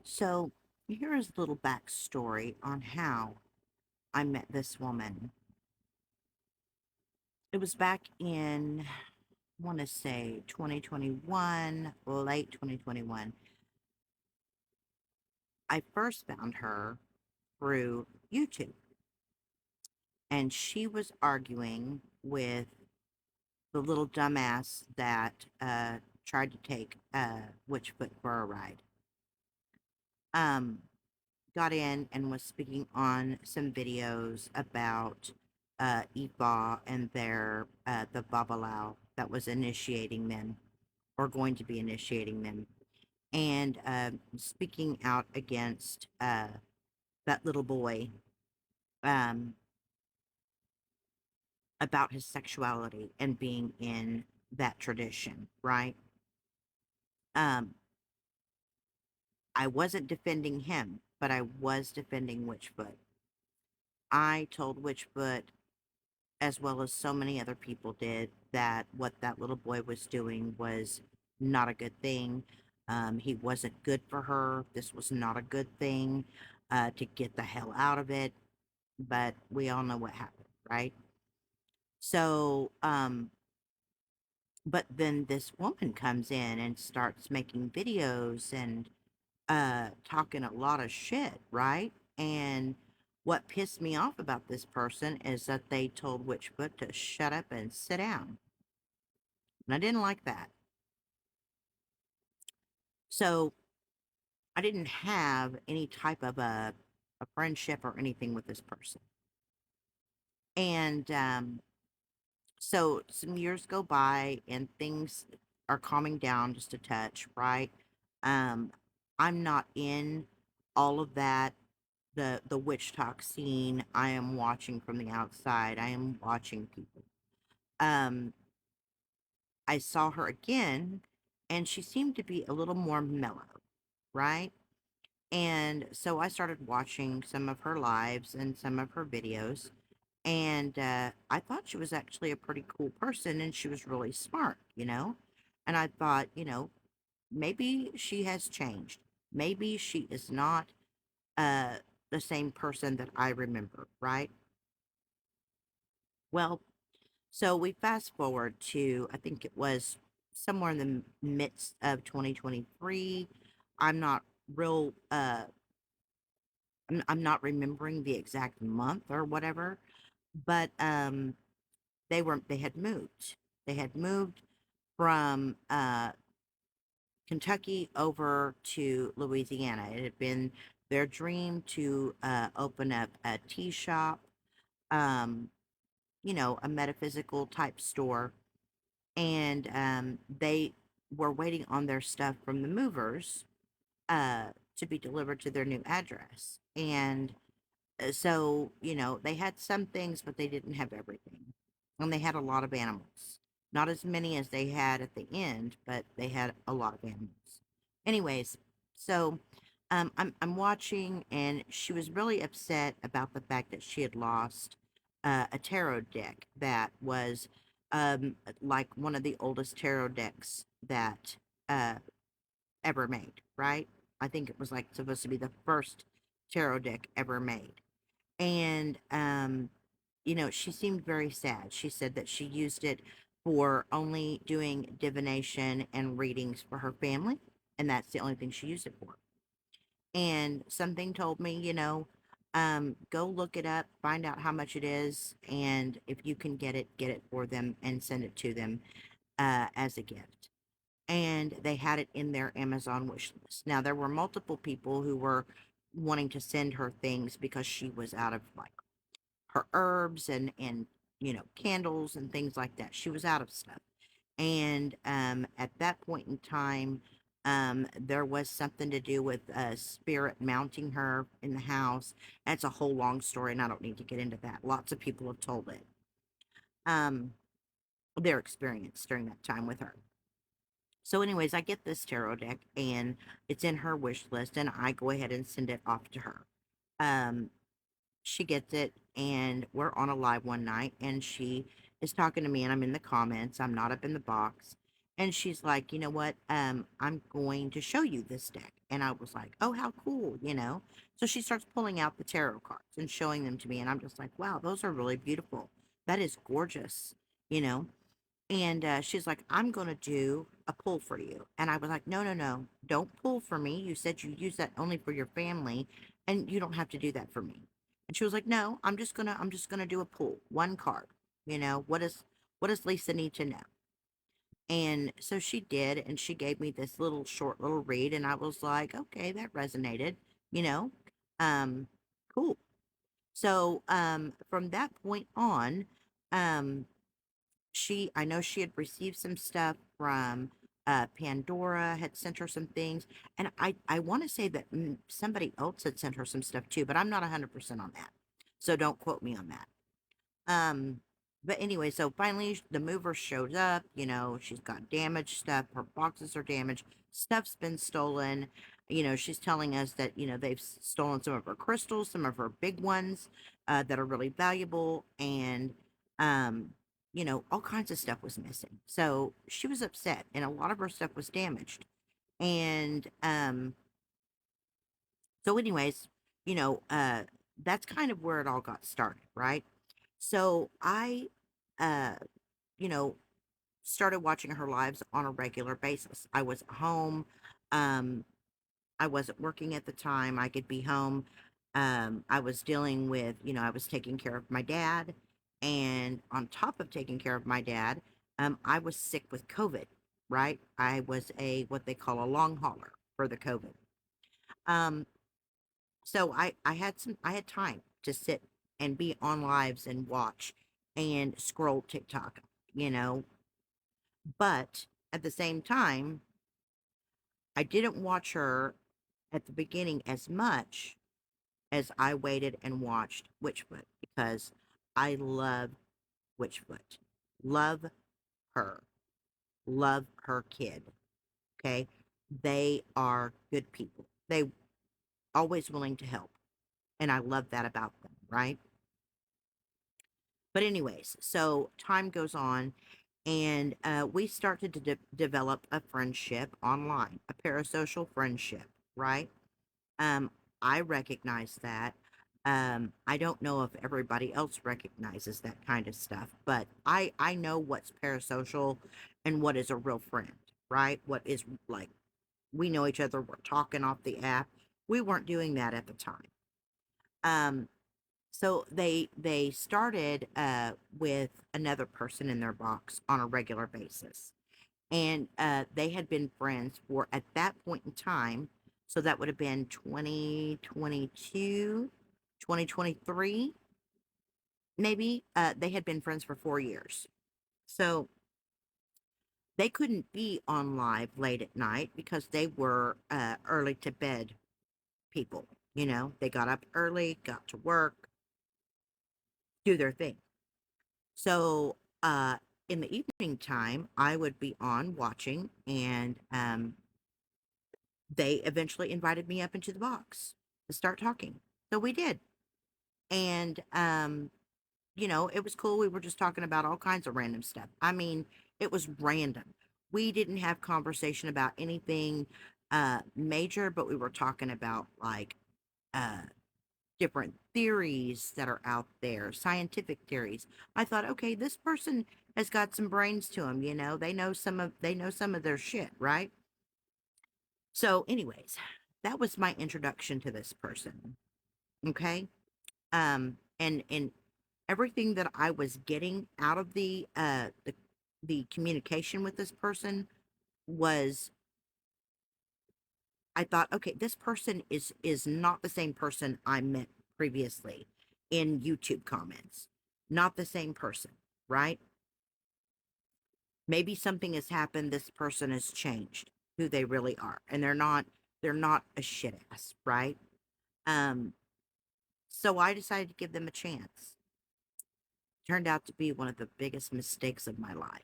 So, here is a little backstory on how I met this woman. It was back in, I want to say 2021, late 2021. I first found her through YouTube, and she was arguing with the little dumbass that tried to take Witchfoot for a ride. Um, got in and was speaking on some videos about Ifa and their the Babalao that was initiating them or going to be initiating them, and speaking out against that little boy um, about his sexuality and being in that tradition, right? Um, I wasn't defending him, but I was defending Witchfoot. I told Witchfoot, as well as so many other people did, that what that little boy was doing was not a good thing. He wasn't good for her. This was not a good thing to get the hell out of it. But we all know what happened, right? So, but then this woman comes in and starts making videos and talking a lot of shit, right? And what pissed me off about this person is that they told Witchfoot to shut up and sit down. And I didn't like that. So I didn't have any type of a friendship or anything with this person. And so some years go by and things are calming down just a touch, right? Um, I'm not in all of that, the witch talk scene. I am watching from the outside. I am watching people. Um, I saw her again, and she seemed to be a little more mellow, right? And so I started watching some of her lives and some of her videos. And I thought she was actually a pretty cool person and she was really smart, you know? And I thought, maybe she has changed. Maybe she is not uh, the same person that I remember, right? Well, so we fast forward to, I think it was somewhere in the midst of 2023. I'm not real, I'm not remembering the exact month or whatever, but they had moved. They had moved from Kentucky over to Louisiana. It had been their dream to open up a tea shop, um, a metaphysical type store, and they were waiting on their stuff from the movers to be delivered to their new address. And so, they had some things, but they didn't have everything. And they had a lot of animals. Not as many as they had at the end, but they had a lot of animals. Anyways, so I'm watching, and she was really upset about the fact that she had lost a tarot deck that was like one of the oldest tarot decks that uh, ever made, right? I think it was like supposed to be the first tarot deck ever made. And, she seemed very sad. She said that she used it for only doing divination and readings for her family, and that's the only thing she used it for. And something told me, go look it up, find out how much it is, and if you can get it for them and send it to them as a gift. And they had it in their Amazon wish list. Now, there were multiple people who were wanting to send her things because she was out of like her herbs and candles and things like that. She was out of stuff. And at that point in time, there was something to do with a spirit mounting her in the house. That's a whole long story, and I don't need to get into that. Lots of people have told it. Um, their experience during that time with her. So, anyways, I get this tarot deck, and it's in her wish list, and I go ahead and send it off to her. Um, she gets it, and we're on a live one night, and she is talking to me, and I'm in the comments. I'm not up in the box. And she's like, you know what? I'm going to show you this deck. And I was like, oh, how cool, you know? So she starts pulling out the tarot cards and showing them to me. And I'm just like, wow, those are really beautiful. That is gorgeous, you know? And she's like, I'm going to do a pull for you. And I was like, no, no, no, don't pull for me. You said you use that only for your family and you don't have to do that for me. And she was like, no, I'm just going to do a pull, one card. You know, what does Lisa need to know? And so she did, and she gave me this little short little read, and I was like, okay, that resonated, you know, um, cool. So from that point on, um, I know she had received some stuff from Pandora, had sent her some things, and I want to say that somebody else had sent her some stuff too, but I'm not 100% on that, so don't quote me on that. Um, but anyway, so finally the mover showed up. You know, she's got damaged stuff. Her boxes are damaged. Stuff's been stolen. You know, she's telling us that, you know, they've stolen some of her crystals, some of her big ones that are really valuable. And, um, you know, all kinds of stuff was missing. So she was upset, and a lot of her stuff was damaged. And so, anyways, you know, that's kind of where it all got started, right? So uh, you know, started watching her lives on a regular basis. I was at home. Um, I wasn't working at the time. I could be home. I was dealing with, you know, I was taking care of my dad. And on top of taking care of my dad, I was sick with COVID, right? I was what they call a long hauler for the COVID. Um, so I had time to sit and be on lives and watch and scroll TikTok, you know, but at the same time, I didn't watch her at the beginning as much as I waited and watched Witchfoot because I love Witchfoot. Love her. Love her kid. Okay. They are good people. They always willing to help. And I love that about them, right? But anyways, so time goes on, and we started to develop a friendship online, a parasocial friendship, right? Um, I recognize that. I don't know if everybody else recognizes that kind of stuff, but I know what's parasocial and what is a real friend, right? What is like we know each other, we're talking off the app. We weren't doing that at the time. Um, so they started with another person in their box on a regular basis, and they had been friends for at that point in time. So that would have been 2022, 2023, maybe. They had been friends for 4 years. So they couldn't be on live late at night because they were early to bed people. You know, they got up early, got to work, do their thing. So, in the evening time, I would be on watching, and they eventually invited me up into the box to start talking. So we did. And, you know, it was cool. We were just talking about all kinds of random stuff. I mean, it was random. We didn't have conversation about anything major, but we were talking about like uh, different theories that are out there, scientific theories. I thought, okay, this person has got some brains to them, you know. They know some of their shit, right? So anyways, that was my introduction to this person, okay? And everything that I was getting out of the communication with this person was I thought, okay, this person is not the same person I met previously in YouTube comments. Not the same person, right? Maybe something has happened, this person has changed who they really are. And they're not a shit ass, right? Um, so I decided to give them a chance. Turned out to be one of the biggest mistakes of my life.